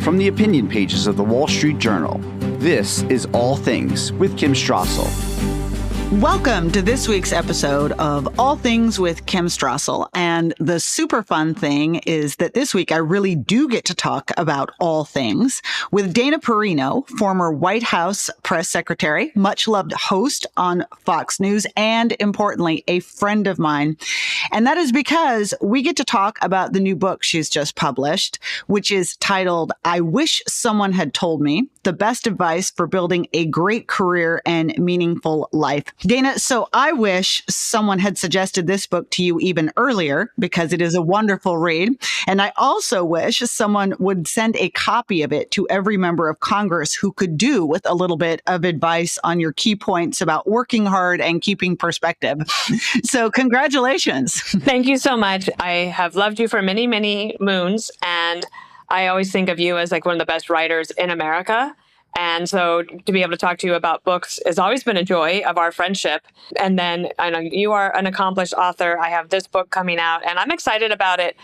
from the opinion pages of the Wall Street Journal. This is All Things with Kim Strassel. Welcome to this week's episode of All Things with Kim Strassel. And the super fun thing is that this week I really do get to talk about all things with Dana Perino, former White House press secretary, much loved host on Fox News, and importantly, a friend of mine. And that is because we get to talk about the new book she's just published, which is titled, I Wish Someone Had Told Me, The Best Advice for Building a Great Career and Meaningful Life. Dana, so I wish someone had suggested this book to you even earlier because it is a wonderful read. And I also wish someone would send a copy of it to every member of Congress who could do with a little bit of advice on your key points about working hard and keeping perspective. So congratulations. Thank you so much. I have loved you for many, many moons. And I always think of you as like one of the best writers in America. And so to be able to talk to you about books has always been a joy of our friendship. And then I know you are an accomplished author. I have this book coming out and I'm excited about it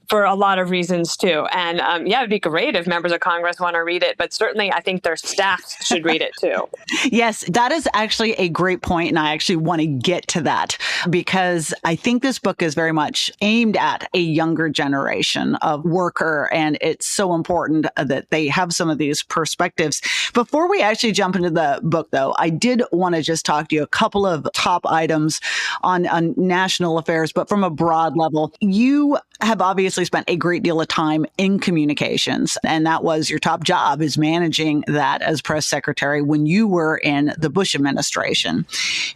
for a lot of reasons too. And it'd be great if members of Congress want to read it, but certainly I think their staff should read it too. Yes, that is actually a great point, and I actually want to get to that because I think this book is very much aimed at a younger generation of worker, and it's so important that they have some of these perspectives. Before we actually jump into the book, though, I did want to just talk to you a couple of top items on national affairs, but from a broad level. You have obviously spent a great deal of time in communications, and that was your top job, is managing that as press secretary when you were in the Bush administration.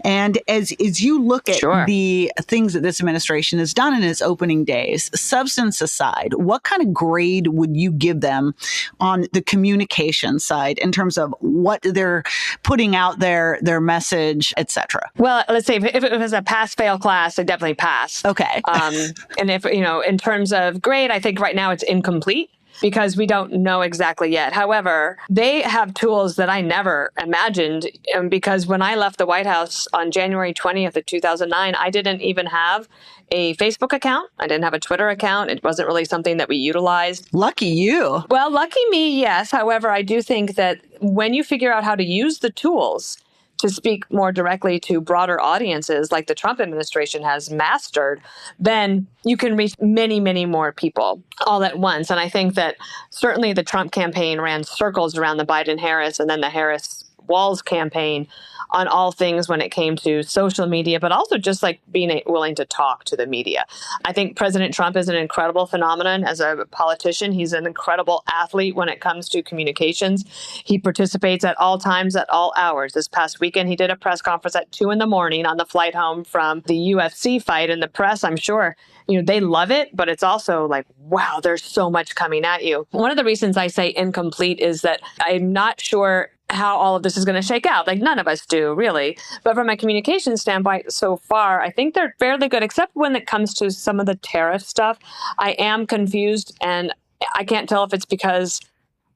And as you look at the things that this administration has done in its opening days, substance aside, what kind of grade would you give them on the communication side in terms of what they're putting out there, their message, et cetera? Well, let's say if it was a pass-fail class, I'd definitely pass. Okay. And if, in terms of grade, I think right now it's incomplete because we don't know exactly yet. However, they have tools that I never imagined because when I left the White House on January 20th of 2009, I didn't even have a Facebook account. I didn't have a Twitter account. It wasn't really something that we utilized. Lucky you. Well, lucky me, yes. However, I do think that when you figure out how to use the tools to speak more directly to broader audiences like the Trump administration has mastered, then you can reach many, many more people all at once. And I think that certainly the Trump campaign ran circles around the Biden-Harris and then the Harris-Walz campaign on all things when it came to social media, but also just like being willing to talk to the media. I think President Trump is an incredible phenomenon as a politician. He's an incredible athlete when it comes to communications. He participates at all times, at all hours. This past weekend, he did a press conference at 2 a.m. on the flight home from the UFC fight. And the press, I'm sure, they love it, but it's also like, wow, there's so much coming at you. One of the reasons I say incomplete is that I'm not sure how all of this is going to shake out. Like none of us do, really. But from a communication standpoint, so far, I think they're fairly good, except when it comes to some of the tariff stuff. I am confused, and I can't tell if it's because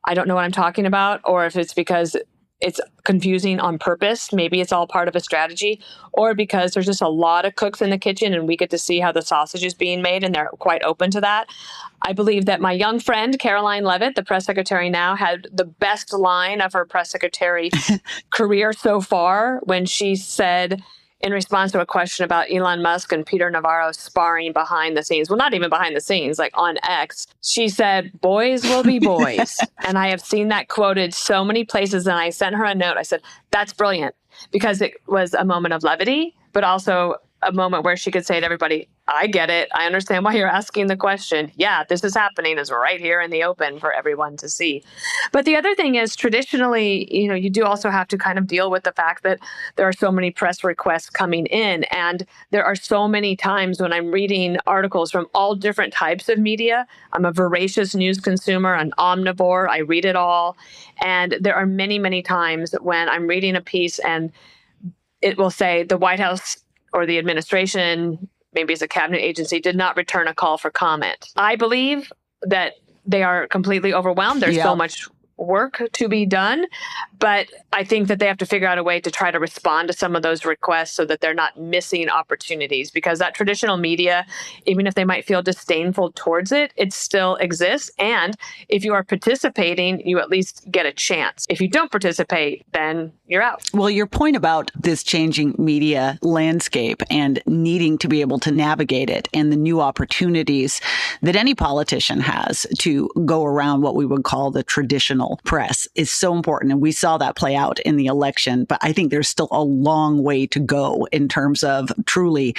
I don't know what I'm talking about or if it's because it's confusing on purpose. Maybe it's all part of a strategy, or because there's just a lot of cooks in the kitchen and we get to see how the sausage is being made and they're quite open to that. I believe that my young friend, Caroline Leavitt, the press secretary now, had the best line of her press secretary career so far when she said, in response to a question about Elon Musk and Peter Navarro sparring behind the scenes, well, not even behind the scenes, like on X, she said, boys will be boys. And I have seen that quoted so many places. And I sent her a note. I said, that's brilliant, because it was a moment of levity, but also a moment where she could say to everybody, I get it. I understand why you're asking the question. Yeah, this is happening. It's right here in the open for everyone to see. But the other thing is traditionally, you do also have to kind of deal with the fact that there are so many press requests coming in. And there are so many times when I'm reading articles from all different types of media. I'm a voracious news consumer, an omnivore. I read it all. And there are many, many times when I'm reading a piece and it will say the White House or the administration, maybe as a cabinet agency, did not return a call for comment. I believe that they are completely overwhelmed. There's so much work to be done. But I think that they have to figure out a way to try to respond to some of those requests so that they're not missing opportunities, because that traditional media, even if they might feel disdainful towards it, it still exists. And if you are participating, you at least get a chance. If you don't participate, then you're out. Well, your point about this changing media landscape and needing to be able to navigate it and the new opportunities that any politician has to go around what we would call the traditional press is so important. And we saw that play out in the election. But I think there's still a long way to go in terms of truly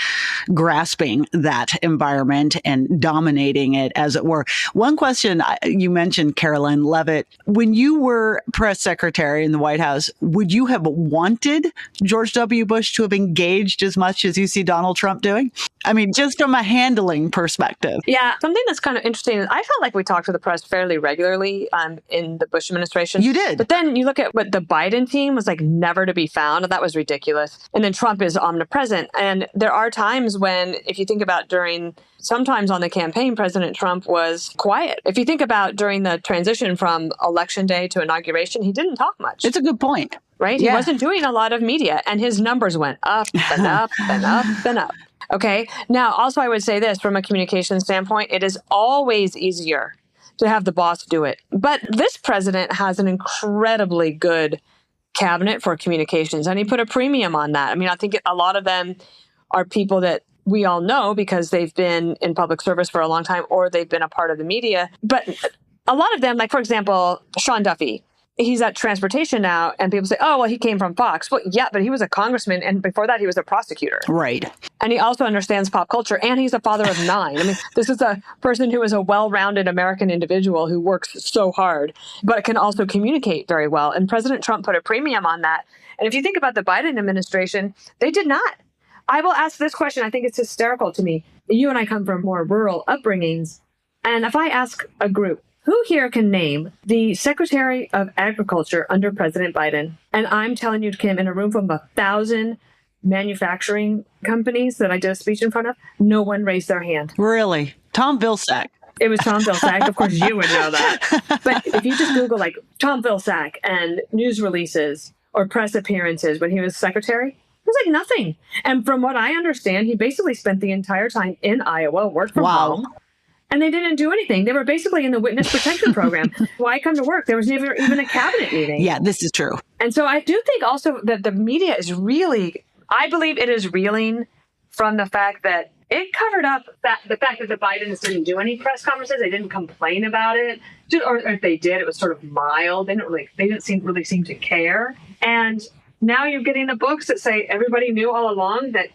grasping that environment and dominating it, as it were. One question you mentioned, Caroline Leavitt, when you were press secretary in the White House, would you have wanted George W. Bush to have engaged as much as you see Donald Trump doing? I mean, just from a handling perspective. Yeah, something that's kind of interesting is I felt like we talked to the press fairly regularly in the Bush administration. You did. But then you look at what the Biden team was like, never to be found. And that was ridiculous. And then Trump is omnipresent. And there are times when, if you think about sometimes on the campaign, President Trump was quiet. If you think about during the transition from election day to inauguration, he didn't talk much. It's a good point. Right? Yeah. He wasn't doing a lot of media, and his numbers went up and up and up and up. Okay. Now, also, I would say this from a communication standpoint, it is always easier to have the boss do it. But this president has an incredibly good cabinet for communications, and he put a premium on that. I mean, I think a lot of them are people that we all know because they've been in public service for a long time or they've been a part of the media. But a lot of them, like, for example, Sean Duffy, he's at transportation now, and people say, oh, well, he came from Fox. Well, yeah, but he was a congressman, and before that, he was a prosecutor. Right. And he also understands pop culture, and he's a father of 9. I mean, this is a person who is a well-rounded American individual who works so hard, but can also communicate very well. And President Trump put a premium on that. And if you think about the Biden administration, they did not. I will ask this question. I think it's hysterical to me. You and I come from more rural upbringings. And if I ask a group, who here can name the Secretary of Agriculture under President Biden? And I'm telling you, Kim, in a room from 1,000 manufacturing companies that I did a speech in front of, no one raised their hand. Really? Tom Vilsack. It was Tom Vilsack. Of course, you would know that. But if you just Google like Tom Vilsack and news releases or press appearances when he was secretary, it was like nothing. And from what I understand, he basically spent the entire time in Iowa, worked from home. And they didn't do anything. They were basically in the witness protection program. Why come to work? There was never even a cabinet meeting. Yeah, this is true. And so I do think also that the media is really, I believe it is reeling from the fact that it covered up the fact that the Bidens didn't do any press conferences. They didn't complain about it. Or if they did, it was sort of mild. They didn't really seem to care. And now you're getting the books that say everybody knew all along that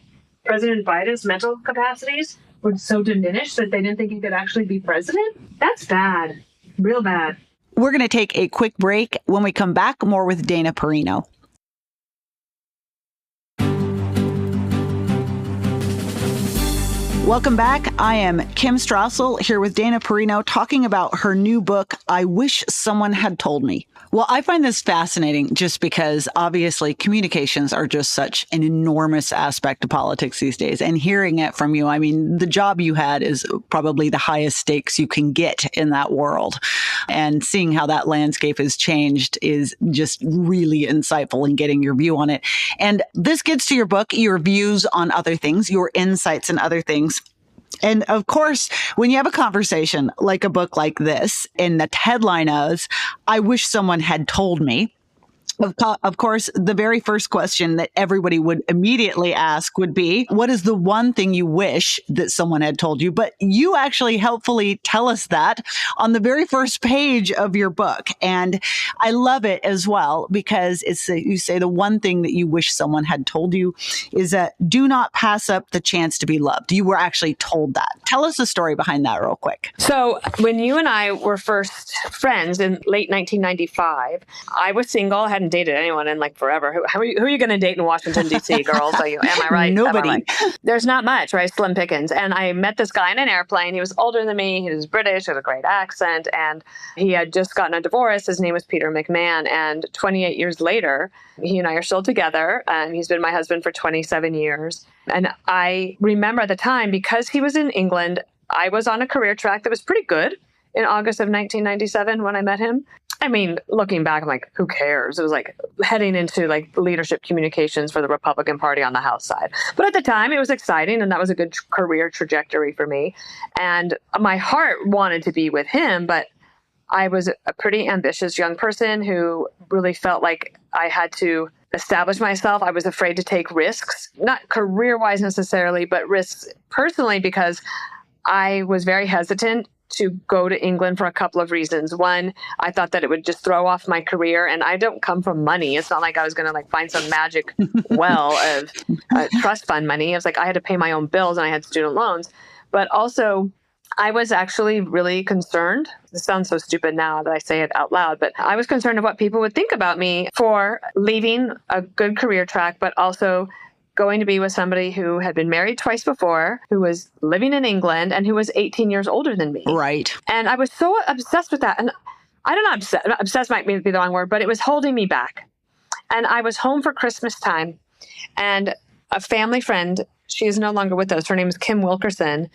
President Biden's mental capacities were so diminished that they didn't think he could actually be president. That's bad. Real bad. We're going to take a quick break. When we come back, more with Dana Perino. Welcome back. I am Kim Strassel here with Dana Perino talking about her new book, I Wish Someone Had Told Me. Well, I find this fascinating just because obviously communications are just such an enormous aspect of politics these days. And hearing it from you, I mean, the job you had is probably the highest stakes you can get in that world. And seeing how that landscape has changed is just really insightful in getting your view on it. And this gets to your book, your views on other things, your insights in other things. And of course, when you have a conversation like a book like this, and the headline is, I wish someone had told me. Of course, the very first question that everybody would immediately ask would be, what is the one thing you wish that someone had told you? But you actually helpfully tell us that on the very first page of your book. And I love it as well, because you say the one thing that you wish someone had told you is that do not pass up the chance to be loved. You were actually told that. Tell us the story behind that real quick. So when you and I were first friends in late 1995, I was single, hadn't dated anyone in like forever. Who are you going to date in Washington, D.C., girls? Am I right? Nobody. Am I right? There's not much, right? Slim pickings. And I met this guy in an airplane. He was older than me. He was British, had a great accent, and he had just gotten a divorce. His name was Peter McMahon. And 28 years later, he and I are still together. He's been my husband for 27 years. And I remember at the time, because he was in England, I was on a career track that was pretty good in August of 1997 when I met him. I mean, looking back, I'm like, who cares? It was like heading into like leadership communications for the Republican Party on the House side. But at the time, it was exciting, and that was a good career trajectory for me. And my heart wanted to be with him, but I was a pretty ambitious young person who really felt like I had to establish myself. I was afraid to take risks, not career-wise necessarily, but risks personally, because I was very hesitant to go to England for a couple of reasons. One, I thought that it would just throw off my career, and I don't come from money. It's not like I was going to like find some magic well of trust fund money. It was like I had to pay my own bills and I had student loans. But also, I was actually really concerned. This sounds so stupid now that I say it out loud, but I was concerned of what people would think about me for leaving a good career track, but also going to be with somebody who had been married twice before, who was living in England, and who was 18 years older than me. Right. And I was so obsessed with that. And I don't know, obsessed might be the wrong word, but it was holding me back. And I was home for Christmas time, and a family friend, she is no longer with us. Her name is Kim Wilkerson.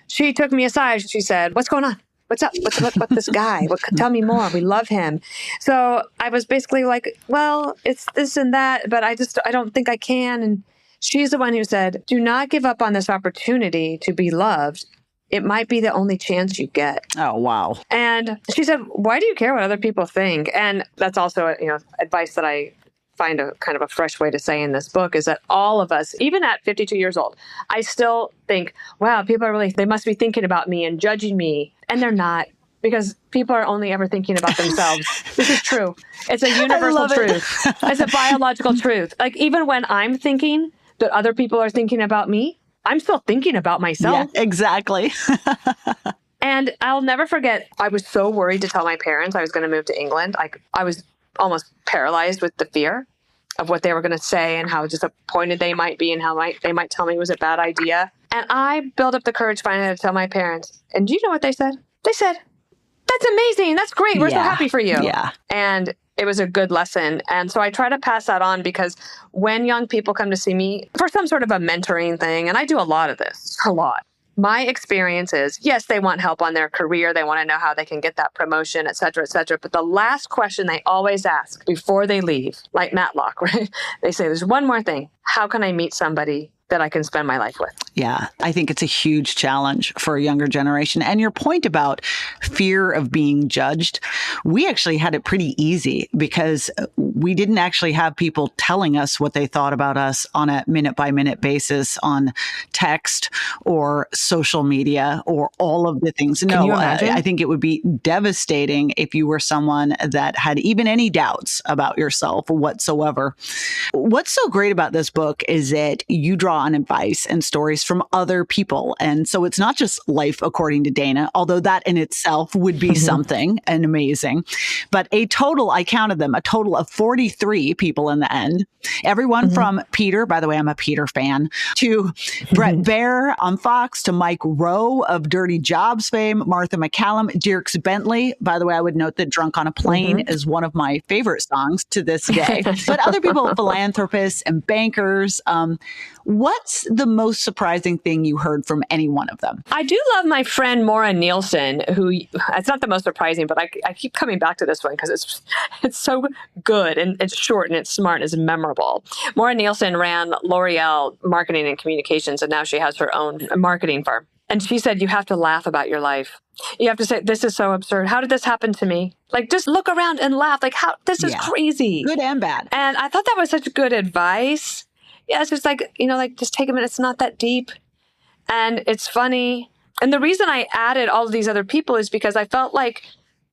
She took me aside. She said, "What's going on? What's up? What's this guy? Tell me more. We love him." So I was basically like, well, it's this and that, but I don't think I can. And she's the one who said, "Do not give up on this opportunity to be loved. It might be the only chance you get." Oh, wow. And she said, "Why do you care what other people think?" And that's also, advice that I find a kind of a fresh way to say in this book, is that all of us, even at 52 years old, I still think, wow, people are they must be thinking about me and judging me. And they're not, because people are only ever thinking about themselves. This is true. It's a universal truth. It's a biological truth. Like, even when I'm thinking that other people are thinking about me, I'm still thinking about myself. Yeah, exactly. And I'll never forget, I was so worried to tell my parents I was going to move to England. I was almost paralyzed with the fear of what they were going to say and how disappointed they might be and how they might tell me it was a bad idea. And I built up the courage finally to tell my parents. And do you know what they said? They said, "That's amazing. That's great. We're so happy for you." Yeah. And it was a good lesson. And so I try to pass that on, because when young people come to see me for some sort of a mentoring thing, and I do a lot of this, a lot. My experience is, yes, they want help on their career. They want to know how they can get that promotion, et cetera, et cetera. But the last question they always ask before they leave, like Matlock, right? They say, "There's one more thing. How can I meet somebody that I can spend my life with?" Yeah, I think it's a huge challenge for a younger generation. And your point about fear of being judged, we actually had it pretty easy, because we didn't actually have people telling us what they thought about us on a minute-by-minute basis on text or social media or all of the things. Can you imagine? I think it would be devastating if you were someone that had even any doubts about yourself whatsoever. What's so great about this book is that you draw on advice and stories from other people. And so it's not just life according to Dana, although that in itself would be something and amazing. But I counted them, a total of 43 people in the end. Everyone from Peter, by the way, I'm a Peter fan, to Brett Baer on Fox, to Mike Rowe of Dirty Jobs fame, Martha McCallum, Dierks Bentley. By the way, I would note that Drunk on a Plane is one of my favorite songs to this day. But other people, philanthropists and bankers. What's the most surprising thing you heard from any one of them? I do love my friend Maura Nielsen, who, it's not the most surprising, but I keep coming back to this one because it's so good, and it's short and it's smart and it's memorable. Maura Nielsen ran L'Oreal Marketing and Communications, and now she has her own marketing firm. And she said, you have to laugh about your life. You have to say, this is so absurd. How did this happen to me? Like, just look around and laugh. Like, this is crazy. Good and bad. And I thought that was such good advice. Yeah, it's just like, just take a minute. It's not that deep. And it's funny. And the reason I added all of these other people is because I felt like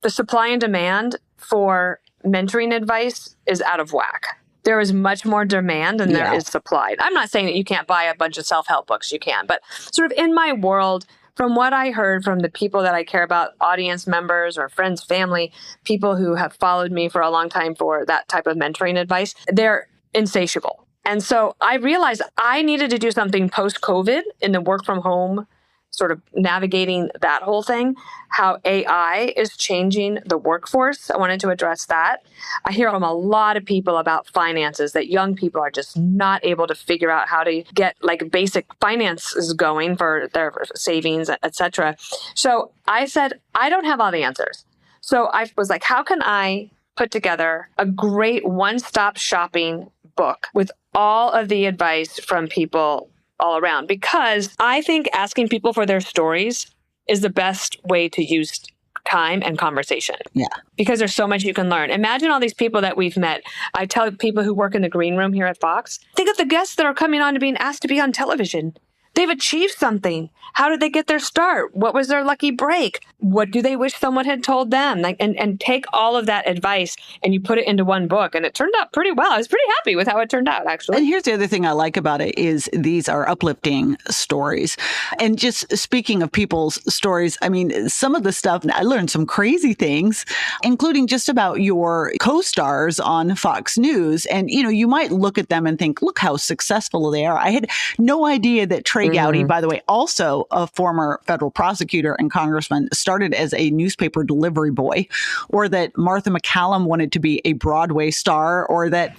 the supply and demand for mentoring advice is out of whack. There is much more demand than there is supply. I'm not saying that you can't buy a bunch of self-help books. You can. But sort of in my world, from what I heard from the people that I care about, audience members or friends, family, people who have followed me for a long time for that type of mentoring advice, they're insatiable. And so I realized I needed to do something post-COVID in the work from home, sort of navigating that whole thing, how AI is changing the workforce. I wanted to address that. I hear from a lot of people about finances, that young people are just not able to figure out how to get like basic finances going for their savings, et cetera. So I said, I don't have all the answers. So I was like, how can I put together a great one-stop shopping book with all of the advice from people all around? Because I think asking people for their stories is the best way to use time and conversation. Yeah. Because there's so much you can learn. Imagine all these people that we've met. I tell people who work in the green room here at Fox, think of the guests that are coming on to being asked to be on television. They've achieved something. How did they get their start? What was their lucky break? What do they wish someone had told them? And take all of that advice and you put it into one book. And it turned out pretty well. I was pretty happy with how it turned out, actually. And here's the other thing I like about it is these are uplifting stories. And just speaking of people's stories, I mean, some of the stuff, I learned some crazy things, including just about your co-stars on Fox News. And, you might look at them and think, look how successful they are. I had no idea that Trey Gowdy, by the way, also a former federal prosecutor and congressman, started as a newspaper delivery boy, or that Martha McCallum wanted to be a Broadway star, or that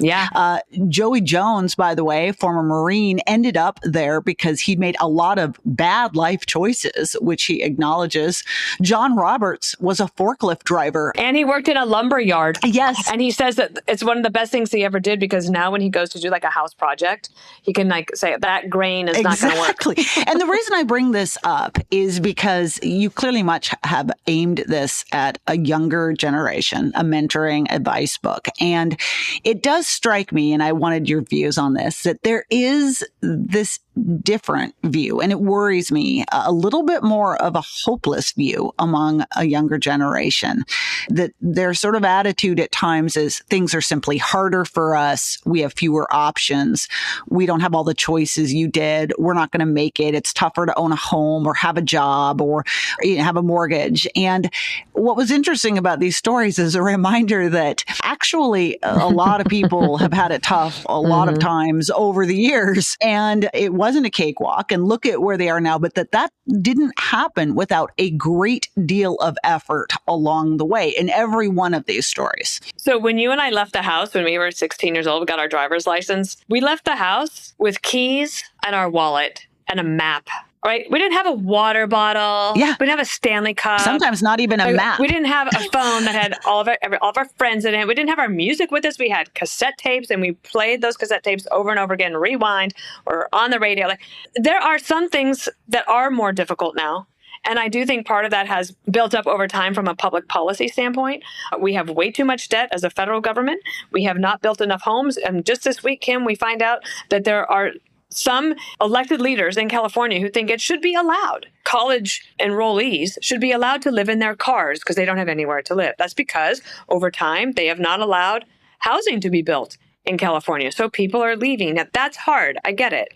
Joey Jones, by the way, former Marine, ended up there because he'd made a lot of bad life choices, which he acknowledges. John Roberts was a forklift driver. And he worked in a lumber yard. Yes. And he says that it's one of the best things he ever did, because now when he goes to do like a house project, he can say that grain is not going to work. Exactly. And the reason I bring this up is because you clearly much have aimed this at a younger generation, a mentoring advice book. And it does strike me, and I wanted your views on this, that there is this different view, and it worries me, a little bit more of a hopeless view among a younger generation, that their sort of attitude at times is things are simply harder for us. We have fewer options. We don't have all the choices you did. We're not going to make it. It's tougher to own a home or have a job or have a mortgage. And what was interesting about these stories is a reminder that actually a lot of people have had it tough a lot of times over the years, and it wasn't a cakewalk, and look at where they are now, but that didn't happen without a great deal of effort along the way in every one of these stories. So when you and I left the house when we were 16 years old, we got our driver's license, we left the house with keys and our wallet and a map. Right? We didn't have a water bottle. Yeah. We didn't have a Stanley Cup. Sometimes not even a map. We didn't have a phone that had all of our friends in it. We didn't have our music with us. We had cassette tapes, and we played those cassette tapes over and over again, rewind or on the radio. There are some things that are more difficult now. And I do think part of that has built up over time from a public policy standpoint. We have way too much debt as a federal government. We have not built enough homes. And just this week, Kim, we find out that there are some elected leaders in California who think it should be allowed. College enrollees should be allowed to live in their cars because they don't have anywhere to live. That's because over time, they have not allowed housing to be built in California. So people are leaving. Now, that's hard. I get it.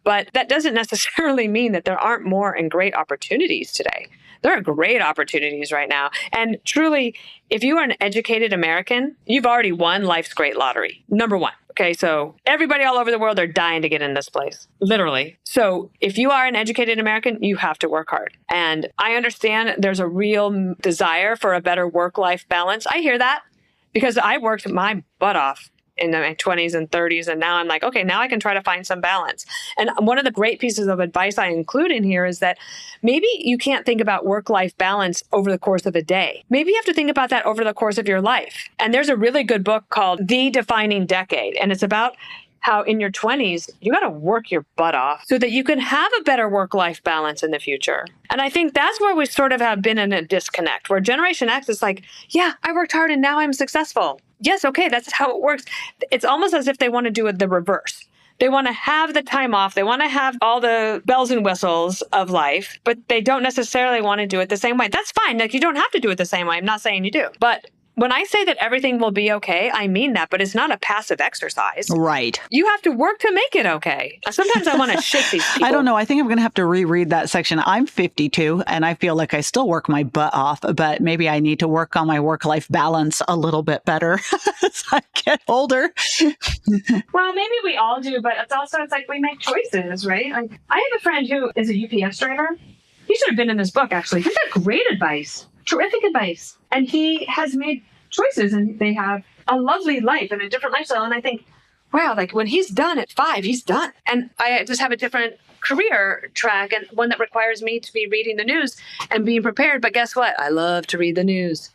But that doesn't necessarily mean that there aren't more and great opportunities today. There are great opportunities right now. And truly, if you are an educated American, you've already won life's great lottery. Number one. Okay, so everybody all over the world are dying to get in this place, literally. So if you are an educated American, you have to work hard. And I understand there's a real desire for a better work-life balance. I hear that because I worked my butt off in my 20s and 30s. And now I'm like, okay, now I can try to find some balance. And one of the great pieces of advice I include in here is that maybe you can't think about work-life balance over the course of a day. Maybe you have to think about that over the course of your life. And there's a really good book called The Defining Decade. And it's about how in your 20s, you got to work your butt off so that you can have a better work-life balance in the future. And I think that's where we sort of have been in a disconnect, where Generation X is like, yeah, I worked hard and now I'm successful. Yes, okay, that's how it works. It's almost as if they want to do it the reverse. They want to have the time off. They want to have all the bells and whistles of life, but they don't necessarily want to do it the same way. That's fine. You don't have to do it the same way. I'm not saying you do. But when I say that everything will be okay, I mean that, but it's not a passive exercise. Right. You have to work to make it okay. Sometimes I want to shake these people. I don't know. I think I'm going to have to reread that section. I'm 52 and I feel like I still work my butt off, but maybe I need to work on my work-life balance a little bit better as I get older. Well, maybe we all do, but it's like we make choices, right? Like, I have a friend who is a UPS driver. He should have been in this book, actually. He's got great advice. Terrific advice. And he has made choices and they have a lovely life and a different lifestyle. And I think, wow, like when he's done at 5, he's done. And I just have a different career track and one that requires me to be reading the news and being prepared. But guess what? I love to read the news.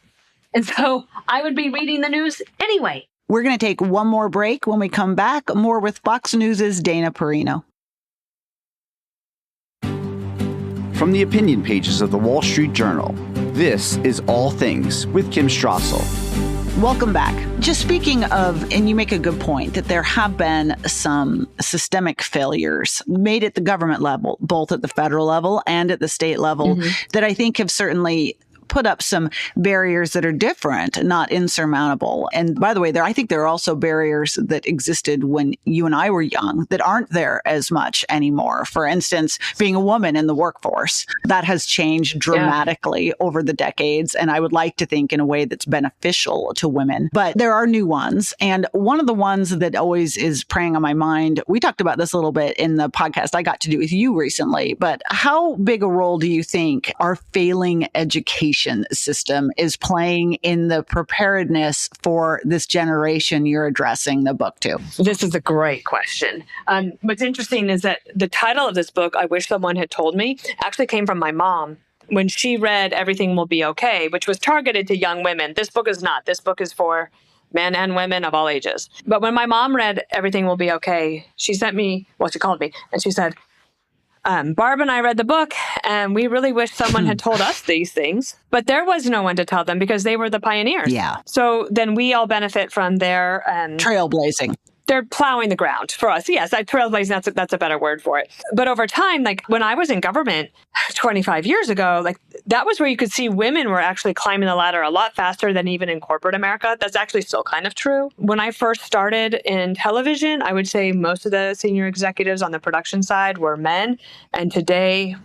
And so I would be reading the news anyway. We're going to take one more break. When we come back, more with Fox News' Dana Perino. From the opinion pages of the Wall Street Journal, this is All Things with Kim Strassel. Welcome back. Just speaking of, and you make a good point, that there have been some systemic failures made at the government level, both at the federal level and at the state level, that I think have certainly put up some barriers that are different, not insurmountable. And by the way, I think there are also barriers that existed when you and I were young that aren't there as much anymore. For instance, being a woman in the workforce, that has changed dramatically over the decades. And I would like to think in a way that's beneficial to women. But there are new ones. And one of the ones that always is preying on my mind, we talked about this a little bit in the podcast I got to do with you recently, but how big a role do you think our failing education system is playing in the preparedness for this generation you're addressing the book to? This is a great question. What's interesting is that the title of this book, I Wish Someone Had Told Me, actually came from my mom. When she read Everything Will Be Okay, which was targeted to young women. This book is not. This book is for men and women of all ages. But when my mom read Everything Will Be Okay, she sent me, she called me, and she said, Barb and I read the book, and we really wish someone had told us these things. But there was no one to tell them because they were the pioneers. Yeah. So then we all benefit from their trailblazing. They're plowing the ground for us. Yes, trailblazing, that's a better word for it. But over time, like when I was in government 25 years ago, like that was where you could see women were actually climbing the ladder a lot faster than even in corporate America. That's actually still kind of true. When I first started in television, I would say most of the senior executives on the production side were men. And today,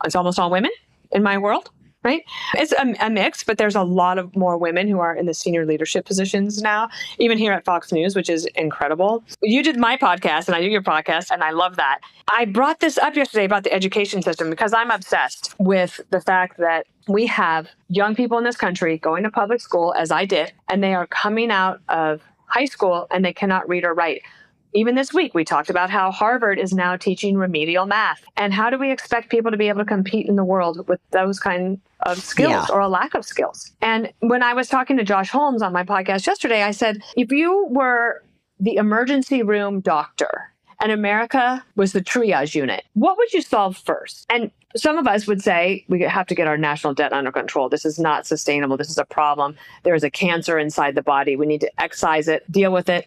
it's almost all women in my world. Right? It's a mix, but there's a lot of more women who are in the senior leadership positions now, even here at Fox News, which is incredible. You did my podcast and I do your podcast, and I love that. I brought this up yesterday about the education system because I'm obsessed with the fact that we have young people in this country going to public school, as I did, and they are coming out of high school and they cannot read or write. Even this week, we talked about how Harvard is now teaching remedial math. And how do we expect people to be able to compete in the world with those kind of skills or a lack of skills? And when I was talking to Josh Holmes on my podcast yesterday, I said, if you were the emergency room doctor and America was the triage unit, what would you solve first? And some of us would say we have to get our national debt under control. This is not sustainable. This is a problem. There is a cancer inside the body. We need to excise it, deal with it.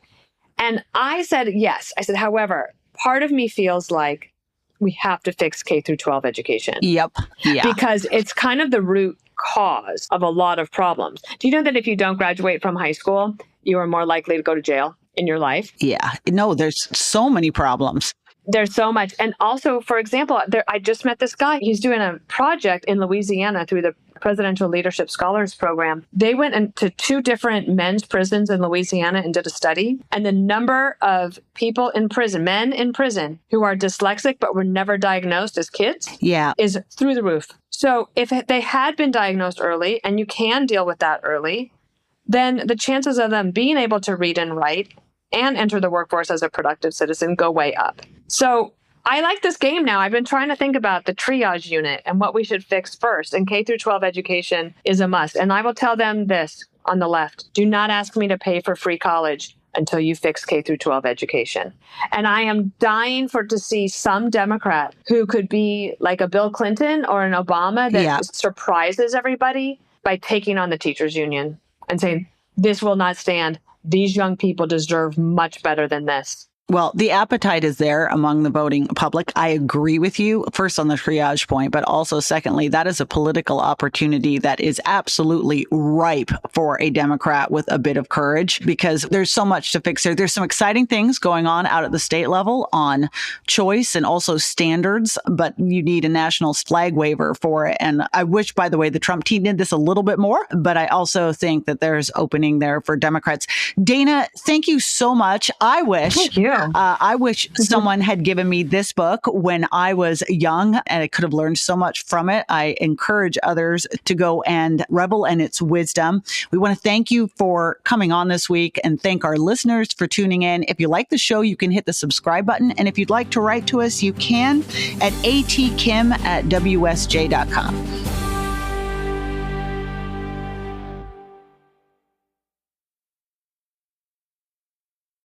And I said, yes. I said, however, part of me feels like we have to fix K through 12 education. Yep. Yeah. Because it's kind of the root cause of a lot of problems. Do you know that if you don't graduate from high school, you are more likely to go to jail in your life? Yeah. No, there's so many problems. There's so much. And also, for example, I just met this guy. He's doing a project in Louisiana through the Presidential Leadership Scholars Program. They went into 2 different men's prisons in Louisiana and did a study. And the number of people in prison, men in prison, who are dyslexic but were never diagnosed as kids is through the roof. So if they had been diagnosed early, and you can deal with that early, then the chances of them being able to read and write and enter the workforce as a productive citizen go way up. So I like this game now. I've been trying to think about the triage unit and what we should fix first. And K through 12 education is a must. And I will tell them this on the left: do not ask me to pay for free college until you fix K through 12 education. And I am dying to see some Democrat who could be like a Bill Clinton or an Obama that surprises everybody by taking on the teachers union and saying, this will not stand. These young people deserve much better than this. Well, the appetite is there among the voting public. I agree with you, first on the triage point, but also secondly, that is a political opportunity that is absolutely ripe for a Democrat with a bit of courage, because there's so much to fix there. There's some exciting things going on out at the state level on choice and also standards, but you need a national flag waiver for it. And I wish, by the way, the Trump team did this a little bit more, but I also think that there's opening there for Democrats. Dana, thank you so much. I wish someone had given me this book when I was young, and I could have learned so much from it. I encourage others to go and revel in its wisdom. We want to thank you for coming on this week and thank our listeners for tuning in. If you like the show, you can hit the subscribe button. And if you'd like to write to us, you can at atkim@wsj.com.